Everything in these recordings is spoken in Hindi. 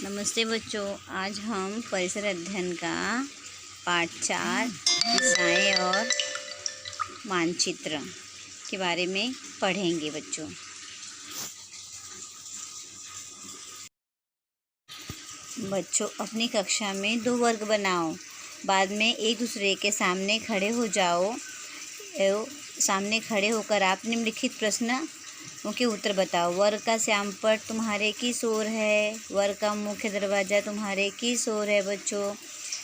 नमस्ते बच्चों, आज हम परिसर अध्ययन का पाठ 4 दिशाएं और मानचित्र के बारे में पढ़ेंगे। बच्चों अपनी कक्षा में 2 वर्ग बनाओ। बाद में एक दूसरे के सामने खड़े हो जाओ। सामने खड़े होकर आप निम्नलिखित प्रश्न के उत्तर बताओ। वर्ग का श्यामपट्ट तुम्हारे किस ओर है? वर्ग का मुख्य दरवाज़ा तुम्हारे किस ओर है? बच्चों,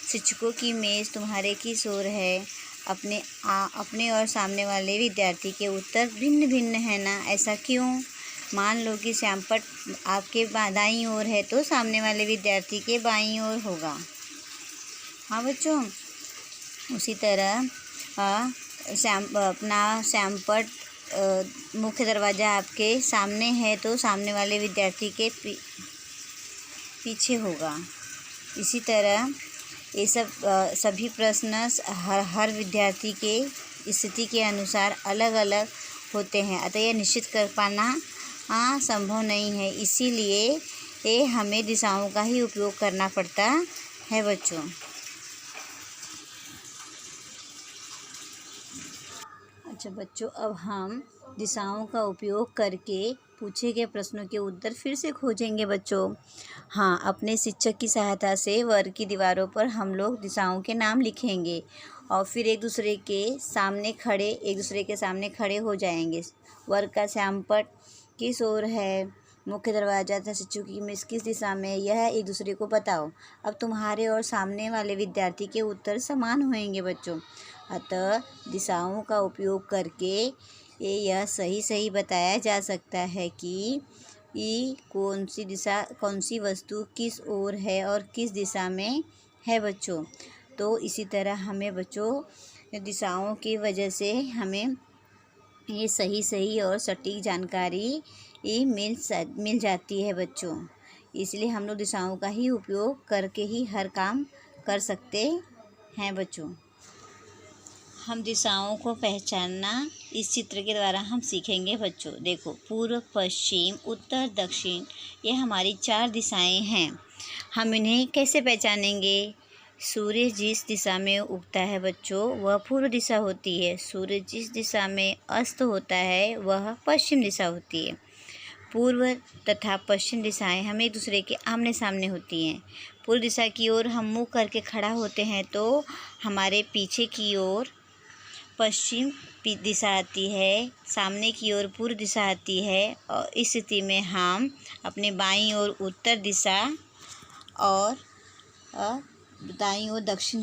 शिक्षकों की मेज़ तुम्हारे किस ओर है? अपने और सामने वाले विद्यार्थी के उत्तर भिन्न भिन्न है ना, ऐसा क्यों? मान लो कि श्यामपट्ट आपके दाईं ओर है तो सामने वाले विद्यार्थी के बाईं ओर होगा। हाँ बच्चों, उसी तरह श्यामपट्ट मुख्य दरवाज़ा आपके सामने है तो सामने वाले विद्यार्थी के पीछे होगा। इसी तरह ये सभी प्रश्न हर विद्यार्थी के स्थिति के अनुसार अलग अलग होते हैं, अतः यह निश्चित कर पाना संभव नहीं है। इसीलिए हमें दिशाओं का ही उपयोग करना पड़ता है बच्चों। अच्छा बच्चों, अब हम दिशाओं का उपयोग करके पूछे गए प्रश्नों के उत्तर फिर से खोजेंगे बच्चों। हाँ, अपने शिक्षक की सहायता से वर्ग की दीवारों पर हम लोग दिशाओं के नाम लिखेंगे और फिर एक दूसरे के सामने खड़े हो जाएंगे। वर्ग का श्यामपट्ट किस ओर है? मुख्य दरवाज़ा था शिक्षकों की मेज़ किस दिशा में? यह एक दूसरे को बताओ। अब तुम्हारे और सामने वाले विद्यार्थी के उत्तर समान होंगे बच्चों, अतः दिशाओं का उपयोग करके यह सही बताया जा सकता है कि कौन सी वस्तु किस ओर है और किस दिशा में है बच्चों। तो इसी तरह हमें बच्चों दिशाओं की वजह से हमें ये सही और सटीक जानकारी मिल जाती है बच्चों। इसलिए हम लोग दिशाओं का ही उपयोग करके ही हर काम कर सकते हैं बच्चों। हम दिशाओं को पहचानना इस चित्र के द्वारा हम सीखेंगे बच्चों। देखो, पूर्व, पश्चिम, उत्तर, दक्षिण, ये हमारी 4 दिशाएं हैं। हम इन्हें कैसे पहचानेंगे? सूर्य जिस दिशा में उगता है बच्चों वह पूर्व दिशा होती है। सूर्य जिस दिशा में अस्त होता है वह पश्चिम दिशा होती है। पूर्व तथा पश्चिम दिशाएं हम एक दूसरे के आमने सामने होती हैं। पूर्व दिशा की ओर हम मुँह करके खड़ा होते हैं तो हमारे पीछे की ओर पश्चिम दिशा आती है, सामने की ओर पूर्व दिशा आती है और इस स्थिति में हम अपने बाईं ओर उत्तर दिशा और दाईं ओर दक्षिण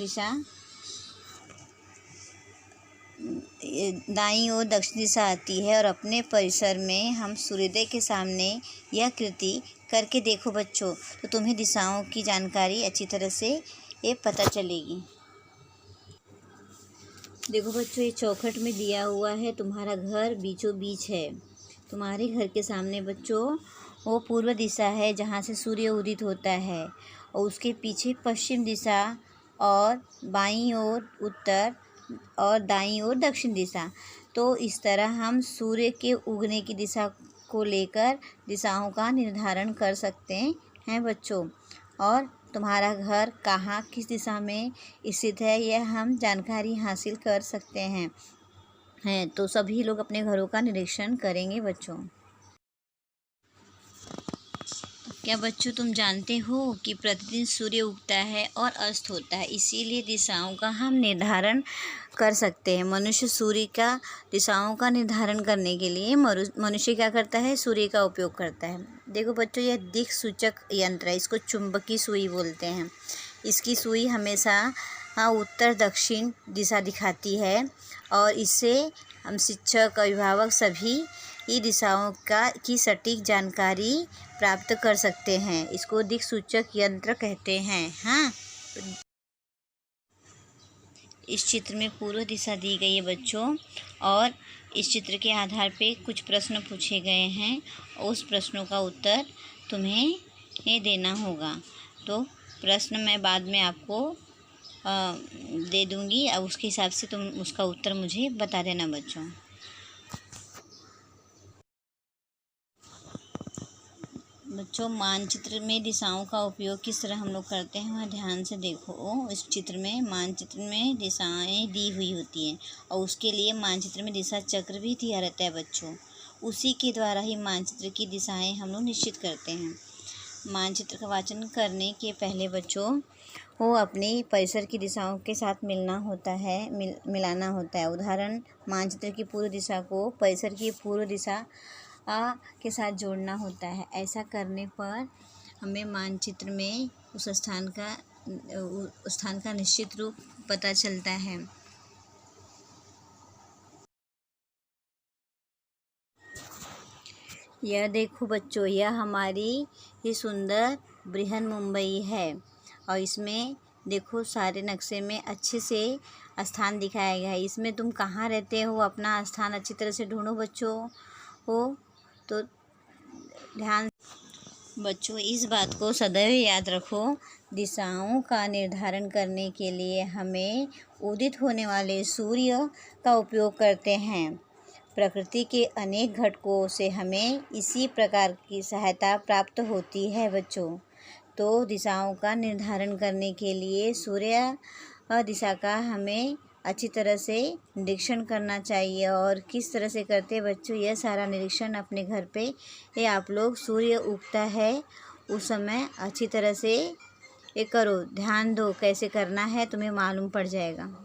दिशा आती है और अपने परिसर में हम सूर्योदय के सामने यह कृति करके देखो बच्चों, तो तुम्हें दिशाओं की जानकारी अच्छी तरह से ये पता चलेगी। देखो बच्चों, ये चौखट में दिया हुआ है तुम्हारा घर बीचों बीच है। तुम्हारे घर के सामने बच्चों वो पूर्व दिशा है जहाँ से सूर्य उदित होता है और उसके पीछे पश्चिम दिशा और बाईं ओर उत्तर और दाईं ओर दक्षिण दिशा। तो इस तरह हम सूर्य के उगने की दिशा को लेकर दिशाओं का निर्धारण कर सकते हैं बच्चों। और तुम्हारा घर कहाँ किस दिशा में स्थित है यह हम जानकारी हासिल कर सकते हैं। तो सभी लोग अपने घरों का निरीक्षण करेंगे बच्चों। क्या बच्चों तुम जानते हो कि प्रतिदिन सूर्य उगता है और अस्त होता है, इसीलिए दिशाओं का हम निर्धारण कर सकते हैं। मनुष्य सूर्य का दिशाओं का निर्धारण करने के लिए मनुष्य क्या करता है? सूर्य का उपयोग करता है। देखो बच्चों, यह दिक् सूचक यंत्र है, इसको चुंबकीय सुई बोलते हैं। इसकी सुई हमेशा उत्तर दक्षिण दिशा दिखाती है और इससे हम शिक्षक अभिभावक सभी दिशाओं की सटीक जानकारी प्राप्त कर सकते हैं। इसको दिक्सूचक यंत्र कहते हैं। हाँ, इस चित्र में पूर्व दिशा दी गई है बच्चों और इस चित्र के आधार पे कुछ प्रश्न पूछे गए हैं और उस प्रश्नों का उत्तर तुम्हें ये देना होगा। तो प्रश्न मैं बाद में आपको दे दूँगी, अब उसके हिसाब से तुम उसका उत्तर मुझे बता देना बच्चों। बच्चों, मानचित्र में दिशाओं का उपयोग किस तरह हम लोग करते हैं वह ध्यान से देखो। इस चित्र में मानचित्र में दिशाएं दी हुई होती हैं और उसके लिए मानचित्र में दिशा चक्र भी दिया रहता है बच्चों। उसी के द्वारा ही मानचित्र की दिशाएं हम लोग निश्चित करते हैं। मानचित्र का वाचन करने के पहले बच्चों को अपने परिसर की दिशाओं के साथ मिलाना होता है। उदाहरण, मानचित्र की पूर्व दिशा को परिसर की पूर्व दिशा के साथ जोड़ना होता है। ऐसा करने पर हमें मानचित्र में उस स्थान का निश्चित रूप पता चलता है। यह देखो बच्चों, यह हमारी ही सुंदर बृहन्मुंबई है और इसमें देखो सारे नक्शे में अच्छे से स्थान दिखाया गया है। इसमें तुम कहाँ रहते हो, अपना स्थान अच्छी तरह से ढूंढो बच्चों। तो ध्यान बच्चों, इस बात को सदैव याद रखो, दिशाओं का निर्धारण करने के लिए हमें उदित होने वाले सूर्य का उपयोग करते हैं। प्रकृति के अनेक घटकों से हमें इसी प्रकार की सहायता प्राप्त होती है बच्चों। तो दिशाओं का निर्धारण करने के लिए सूर्य दिशा का हमें अच्छी तरह से निरीक्षण करना चाहिए। और किस तरह से करते हैं बच्चों, यह सारा निरीक्षण अपने घर पे आप लोग सूर्य उगता है उस समय अच्छी तरह से करो। ध्यान दो, कैसे करना है तुम्हें मालूम पड़ जाएगा।